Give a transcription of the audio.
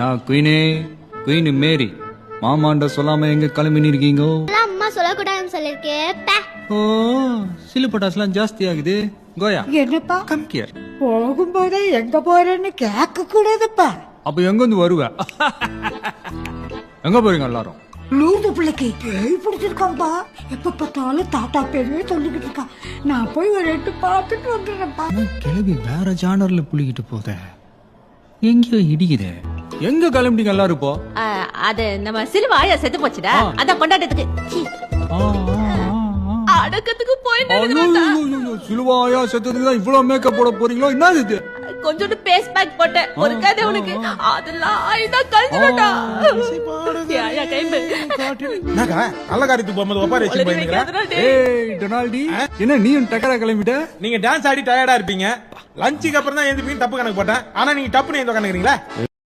நான் குயின் மேரி மாமாண்ட சொல்லாம எங்க கிளம்பி இருக்கீங்க? அம்மா சொல்லக்கூடாதுன்னு சொல்லிருக்கேன். ஓ சிலு பட்டாசுலாம் ஜாஸ்தி ஆகுது. கோயா என்னப்பா கம் ஹியர். போகும்போதே எங்க போறேன்னு கேட்க கூடாதுப்பா. அப்ப எங்க வந்து வருவ? எங்க போறீங்க எல்லாரும்? லூது பிள்ளைக்கு பேய் பிடிச்சிருக்கான்பா. எப்ப பார்த்தாலும் தாத்தா பேருவே சொல்லிக்கிட்டு இருக்கான். நான் போய் ஒரு எட்டு பார்த்துட்டு வந்துடுறேன்ப்பா. கிளவி வேற ஜானர்ல புளிக்கிட்டு போத. எங்கயோ இடிக்குதே. எங்க கிளம்பிட்டீங்க எல்லாரும் இப்போ? அது நம்ம சிலுவ ஆயா செத்து போச்சுடா. அத கொண்டாட்டத்துக்கு அடக்கத்துக்கு போய் சிலுவாயா செத்ததுக்கு தான் இவ்வளவு மேக்கப் போட போறீங்களோ? என்னது இது? கொஞ்சோண்டு பேஸ் பேக் போட்டேன். ஒரு கதை உனக்கு அதெல்லாம் ஆயிதா கழிஞ்சுடா. ஆயா கைம்பு என்னக்கா நல்ல காரியத்துக்கு போகும்போது ஒப்பாரி வச்சு போயிருக்கீங்க. ஏய் டொனால்டி, என்ன நீயும் டக்கரா கிளம்பிட்ட? நீங்க டான்ஸ் ஆடி டயர்டா இருப்பீங்க. லஞ்சுக்கு அப்புறம் தான் எழுந்திருப்பீங்க. தப்பு கணக்கு போட்டேன். ஆனா நீங்க டப்புன்னு எழுந்து உட்காந்துக்கிறீங்களா?